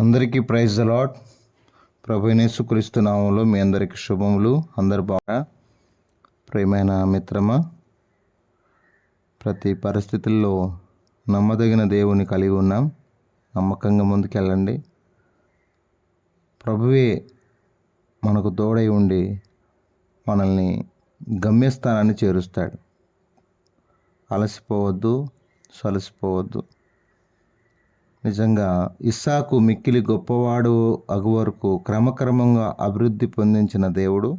అందరికీ praise the lord. ప్రభువైన యేసుక్రీస్తు నామములో మీ అందరికీ శుభములు. అందరు బాగా ప్రియమైన మిత్రమా, ప్రతి పరిస్థితుల్లో నమ్మదగిన దేవుని కలిగి ఉన్నాం. నమ్మకంగా ముందుకెళ్ళండి. ప్రభువే మనకు తోడై ఉండి మనల్ని గమ్యస్థానాన్ని చేరుస్తాడు. అలసిపోవద్దు, సలసిపోవద్దు. నిజంగా ఇస్సాకు మిక్కిలి గొప్పవాడు అగు వరకు క్రమక్రమంగా అభివృద్ధి పొందించిన దేవుడు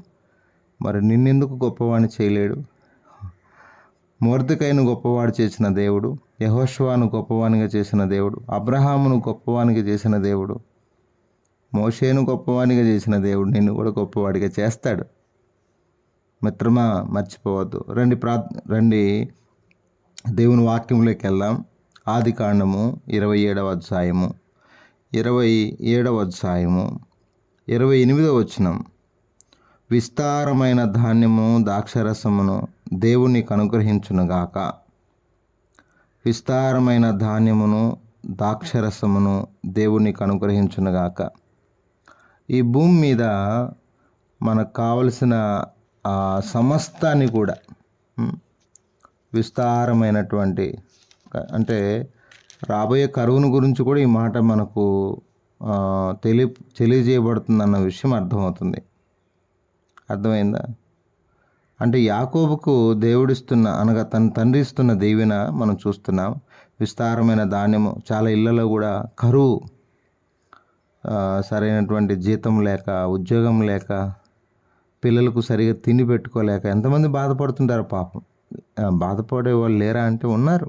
మరి నిన్నెందుకు గొప్పవాడిని చేయలేడు? మొర్దెకైను గొప్పవాడు చేసిన దేవుడు, యెహోషువను గొప్పవానిగా చేసిన దేవుడు, అబ్రహామును గొప్పవానిగా చేసిన దేవుడు, మోషేను గొప్పవానిగా చేసిన దేవుడు నిన్ను కూడా గొప్పవాడిగా చేస్తాడు. మిత్రమా, మర్చిపోవద్దు. రండి దేవుని వాక్యంలోకి వెళ్దాం. ఆది కాండము 27వ అధ్యాయము 28వ వచనం. విస్తారమైన ధాన్యము ద్రాక్షరసమును దేవునికి అనుగ్రహించునుగాక. విస్తారమైన ధాన్యమును ద్రాక్షరసమును దేవునికి అనుగ్రహించునుగాక. ఈ భూమి మీద మనకు కావలసిన సమస్తాన్ని కూడా విస్తారమైనటువంటి, అంటే రాబోయే కరువును గురించి కూడా ఈ మాట మనకు తెలియజేయబడుతుందన్న విషయం అర్థమవుతుంది. అర్థమైందా? అంటే యాకోబుకు దేవుడిస్తున్న, అనగా తన తండ్రి ఇస్తున్న దీవెన మనం చూస్తున్నాం. విస్తారమైన ధాన్యము. చాలా ఇళ్లలో కూడా కరువు, సరైనటువంటి జీతం లేక, ఉద్యోగం లేక, పిల్లలకు సరిగా తిండి పెట్టుకోలేక ఎంతమంది బాధపడుతుంటారు పాపం. బాధపడే వాళ్ళు లేరా అంటే ఉన్నారు.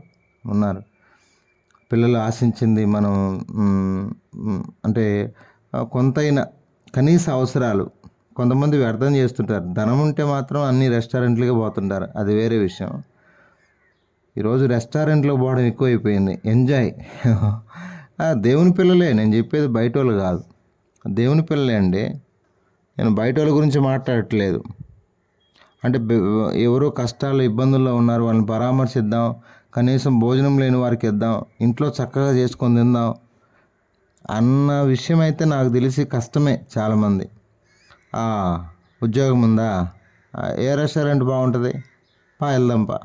పిల్లలు ఆశించింది మనం అంటే కొంతైనా కనీస అవసరాలు కొంతమంది వ్యర్థం చేస్తుంటారు. ధనం ఉంటే మాత్రం అన్ని రెస్టారెంట్లుగా పోతుంటారు, అది వేరే విషయం. ఈరోజు రెస్టారెంట్లో పోవడం ఎక్కువైపోయింది. ఎంజాయ్. దేవుని పిల్లలే, నేను చెప్పేది బయట వాళ్ళు కాదు, దేవుని పిల్లలే అండి. నేను బయట వాళ్ళ గురించి మాట్లాడట్లేదు. అంటే ఎవరో కష్టాలు ఇబ్బందుల్లో ఉన్నారు, వాళ్ళని పరామర్శిద్దాం, కనీసం భోజనం లేని వారికి ఇద్దాం, ఇంట్లో చక్కగా చేసుకొని తిందాం అన్న విషయం అయితే నాకు తెలిసి కష్టమే. చాలామంది ఉద్యోగం ఉందా, ఏ రెస్టారెంట్ బాగుంటుంది, వెళ్దాంపా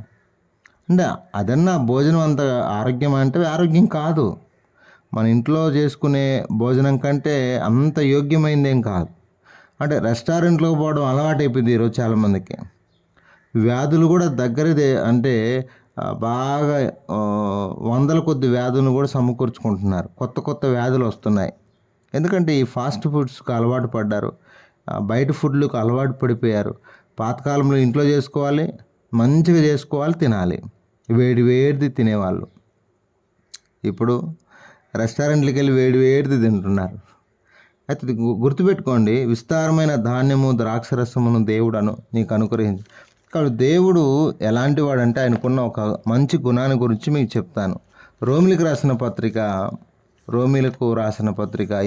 అంటే అదన్నా భోజనం అంత ఆరోగ్యం అంటే ఆరోగ్యం కాదు. మన ఇంట్లో చేసుకునే భోజనం కంటే అంత యోగ్యమైందేం కాదు. అంటే రెస్టారెంట్లోకి పోవడం అలవాటైపోయింది ఈరోజు చాలామందికి. వ్యాధులు కూడా దగ్గరదే, అంటే బాగా వందల కొద్ది వ్యాధులను కూడా సమకూర్చుకుంటున్నారు. కొత్త వ్యాధులు వస్తున్నాయి. ఎందుకంటే ఈ ఫాస్ట్ ఫుడ్స్కి అలవాటు పడ్డారు, బయట ఫుడ్లకు అలవాటు పడిపోయారు. పాతకాలంలో ఇంట్లో చేసుకోవాలి, మంచిగా చేసుకోవాలి, తినాలి, వేడిది తినేవాళ్ళు. ఇప్పుడు రెస్టారెంట్లకు వెళ్ళి వేడిది తింటున్నారు. అయితే గుర్తుపెట్టుకోండి, విస్తారమైన ధాన్యము ద్రాక్షరసమును దేవుడను నీకు అనుగ్రహించు. కాబట్టి దేవుడు ఎలాంటి వాడంటే ఆయనకున్న ఒక మంచి గుణాన్ని గురించి మీకు చెప్తాను. రోమిలకు రాసిన పత్రిక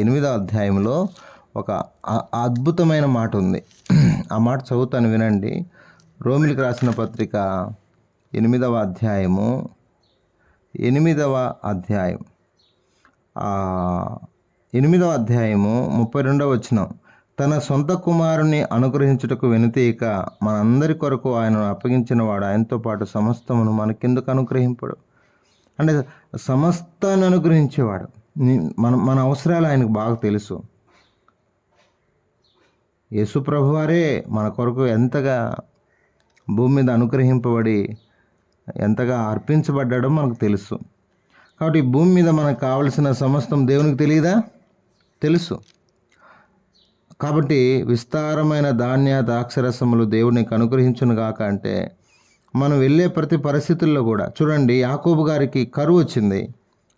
8వ అధ్యాయంలో ఒక అద్భుతమైన మాట ఉంది. ఆ మాట చదువుతాను, వినండి. రోమిలకు రాసిన పత్రిక 8వ అధ్యాయము 32వ వచనం. తన సొంత కుమారుని అనుగ్రహించుటకు వెనుతీయక మనందరి కొరకు ఆయనను అప్పగించిన వాడు ఆయనతో పాటు సమస్తమును మనకెందుకు అనుగ్రహింపడు? అంటే సమస్తాన్ని అనుగ్రహించేవాడు. మన అవసరాలు ఆయనకు బాగా తెలుసు. యేసు ప్రభువారే మన కొరకు ఎంతగా భూమి మీద అనుగ్రహింపబడి ఎంతగా అర్పించబడ్డాడో మనకు తెలుసు. కాబట్టి ఈ భూమి మీద మనకు కావలసిన సమస్తం దేవునికి తెలియదా? తెలుసు. కాబట్టి విస్తారమైన ధాన్య ద్రాక్షరసములు దేవునికి అనుగ్రహించునుగాక అంటే మనం వెళ్ళే ప్రతి పరిస్థితుల్లో కూడా చూడండి, యాకోబు గారికి కరువు వచ్చింది,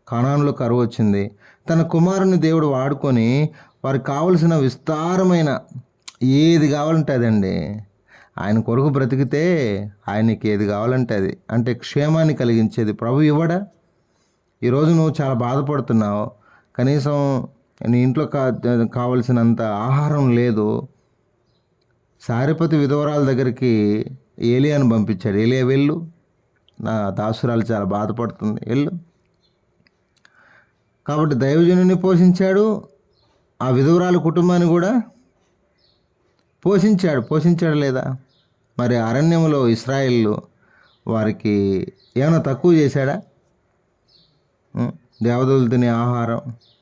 కానానులో కరువు వచ్చింది. తన కుమారుని దేవుడు వాడుకొని వారికి కావలసిన విస్తారమైన ఏది కావాలంటే అదండి. ఆయన కొరకు బ్రతికితే ఆయనకి ఏది కావాలంటే అది, అంటే క్షేమాన్ని కలిగించేది ప్రభు ఇవ్వడా? ఈరోజు నువ్వు చాలా బాధపడుతున్నావు, కనీసం నీ ఇంట్లో కావలసినంత ఆహారం లేదు. సారెపతి విధవరాల దగ్గరికి ఏలియాను పంపించాడు. ఏలియా, వెళ్ళు, నా దాసురాలు చాలా బాధపడుతుంది, వెళ్ళు. కాబట్టి దైవజనుని పోషించాడు, ఆ విధవరాలు కుటుంబాన్ని కూడా పోషించాడు లేదా? మరి అరణ్యంలో ఇశ్రాయేలు వారికి ఏమైనా తక్కువ చేశాడా? దేవదూతలు తినే ఆహారం,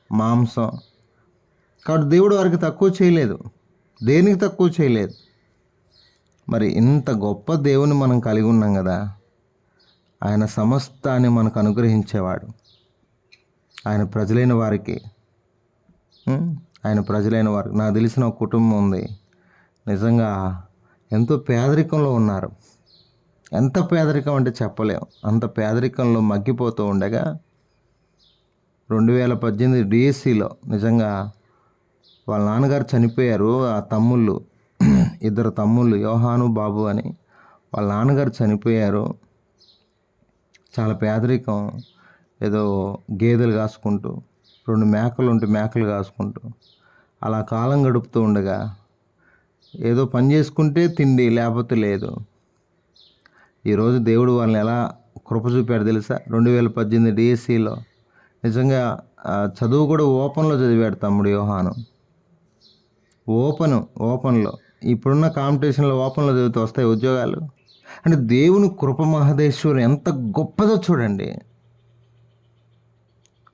మాంసం. కాబట్టి దేవుడు వారికి తక్కువ చేయలేదు, దేనికి తక్కువ చేయలేదు. మరి ఇంత గొప్ప దేవుని మనం కలిగి ఉన్నాం కదా, ఆయన సమస్తాన్ని మనకు అనుగ్రహించేవాడు. ఆయన ప్రజలైన వారికి నాకు తెలిసిన ఒక కుటుంబం ఉంది, నిజంగా ఎంతో పేదరికంలో ఉన్నారు. ఎంత పేదరికం అంటే చెప్పలేం. అంత పేదరికంలో మగ్గిపోతూ ఉండగా 2018 డిఎస్సిలో నిజంగా వాళ్ళ నాన్నగారు చనిపోయారు. ఆ తమ్ముళ్ళు, 2 తమ్ముళ్ళు, యోహాను, బాబు అని, వాళ్ళ నాన్నగారు చనిపోయారు. చాలా పేదరికం. ఏదో గేదెలు కాసుకుంటూ, 2 మేకలు ఉంటే మేకలు కాసుకుంటూ అలా కాలం గడుపుతూ ఉండగా ఏదో పని చేసుకుంటే తిండి, లేకపోతే లేదు. ఈరోజు దేవుడు వాళ్ళని ఎలా కృప చూపాడు తెలుసా? 2018 డిఎస్సిలో నిజంగా చదువు కూడా ఓపెన్లో చదివాడు తమ్ముడు యోహాను. ఓపెన్లో. ఇప్పుడున్న కాంపిటీషన్లో ఓపెన్లో చదివితే వస్తాయి ఉద్యోగాలు. అంటే దేవుని కృప మహదేశ్వరం ఎంత గొప్పదో చూడండి.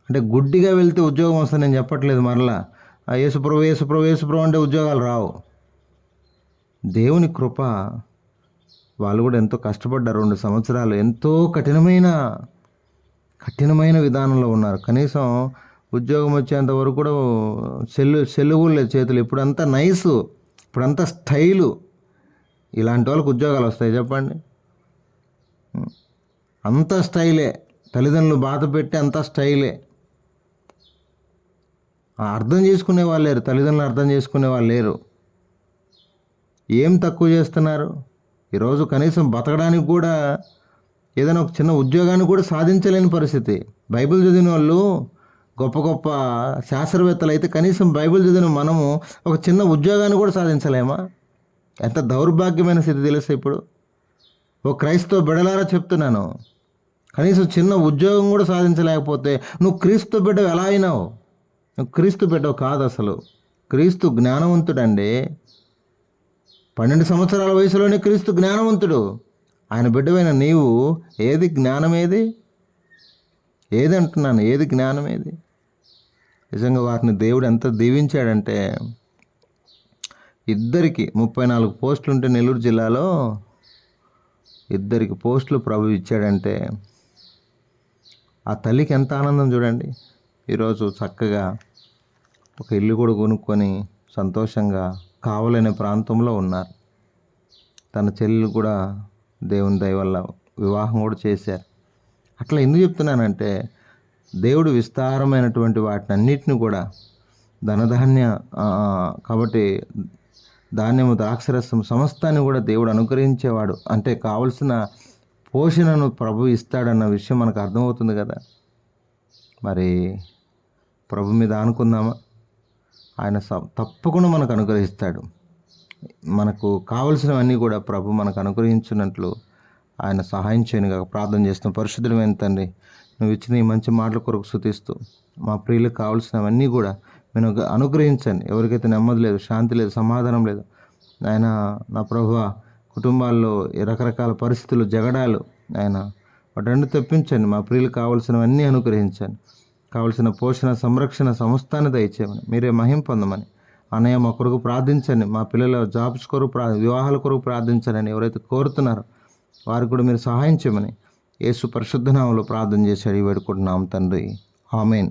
అంటే గుడ్డిగా వెళ్తే ఉద్యోగం వస్తుంది నేను చెప్పట్లేదు. మరలా యేసుప్రభు అంటే ఉద్యోగాలు రావు. దేవుని కృప. వాళ్ళు కూడా ఎంతో కష్టపడ్డారు. 2 సంవత్సరాలు ఎంతో కఠినమైన విధానంలో ఉన్నారు. కనీసం ఉద్యోగం వచ్చేంత వరకు కూడా సెల్లు కూడా లేదు చేతులు. ఇప్పుడంతా నైసు, ఇప్పుడంతా స్టైలు. ఇలాంటి వాళ్ళకి ఉద్యోగాలు వస్తాయి చెప్పండి? అంతా స్టైలే. తల్లిదండ్రులు బాధ పెట్టి అంతా స్టైలే. అర్థం చేసుకునే వాళ్ళు లేరు, తల్లిదండ్రులు అర్థం చేసుకునే వాళ్ళు లేరు. ఏం తక్కువ చేస్తున్నారు? ఈరోజు కనీసం బతకడానికి కూడా ఏదైనా ఒక చిన్న ఉద్యోగాన్ని కూడా సాధించలేని పరిస్థితి. బైబిల్ చదివిన వాళ్ళు గొప్ప గొప్ప శాస్త్రవేత్తలు అయితే కనీసం బైబిల్ చదివిన మనము ఒక చిన్న ఉద్యోగాన్ని కూడా సాధించలేమా? ఎంత దౌర్భాగ్యమైన స్థితి తెలుసా ఇప్పుడు? ఓ క్రైస్తవ బిడ్డలారా చెప్తున్నాను, కనీసం చిన్న ఉద్యోగం కూడా సాధించలేకపోతే నువ్వు క్రీస్తు బిడ్డవు ఎలా అయినావు? నువ్వు క్రీస్తు బిడ్డవు కాదు అసలు. క్రీస్తు జ్ఞానవంతుడండి. 12 సంవత్సరాల వయసులోనే క్రీస్తు జ్ఞానవంతుడు. ఆయన బిడ్డవైన నీవు ఏది జ్ఞానం? ఏది అంటున్నాను, ఏది జ్ఞానం? నిజంగా వారిని దేవుడు ఎంత దీవించాడంటే, 2 34 పోస్టులు ఉంటే నెల్లూరు జిల్లాలో 2 పోస్టులు ప్రభు ఇచ్చాడంటే ఆ తల్లికి ఎంత ఆనందం చూడండి. ఈరోజు చక్కగా ఒక ఇల్లు కూడా కొనుక్కొని సంతోషంగా కావలనే ప్రాంతంలో ఉన్నారు. తన చెల్లెలు కూడా దేవుని దయ వల్ల వివాహం కూడా చేశారు. అట్లా ఎందుకు చెప్తున్నానంటే, దేవుడు విస్తారమైనటువంటి వాటిని అన్నిటిని కూడా కాబట్టి ధాన్యము, ద్రాక్షరసం సమస్తాన్ని కూడా దేవుడు అనుగ్రహించేవాడు. అంటే కావలసిన పోషణను ప్రభు ఇస్తాడన్న విషయం మనకు అర్థమవుతుంది కదా. మరి ప్రభు మీద అనుకుందామా? ఆయన తప్పకుండా మనకు అనుగ్రహిస్తాడు. మనకు కావలసినవన్నీ కూడా ప్రభు మనకు అనుగ్రహించినట్లు ఆయన సహాయం చేయనుగా ప్రార్థన చేస్తాం. పరిశుద్ధమైన తండ్రి, నువ్వు ఇచ్చిన ఈ మంచి మాటల కొరకు స్తుతిస్తూ, మా ప్రియులకు కావలసినవన్నీ కూడా నేను అనుగ్రహించండి. ఎవరికైతే నెమ్మది లేదు, శాంతి లేదు, సమాధానం లేదు, ఆయన నా ప్రభువా, కుటుంబాల్లో రకరకాల పరిస్థితులు, జగడాలు, ఆయన వాటన్ని తెప్పించండి. మా ప్రియులకు కావలసినవన్నీ అనుగ్రహించండి. కావలసిన పోషణ, సంరక్షణ సమస్తాన్ని దయచేయమని, మీరే మహిమ పొందమని అన్నయ్య మా కొరకు ప్రార్థించండి. మా పిల్లల జాబ్స్ కొరకు వివాహాల కొరకు ప్రార్థించండి. ఎవరైతే కోరుతున్నారో వారికి కూడా మీరు సహాయం చేయమని యేసు పరిశుద్ధ నామములో ప్రార్థన చేసి అడిగి వేడుకుంటున్నాం తండ్రి. ఆమేన్.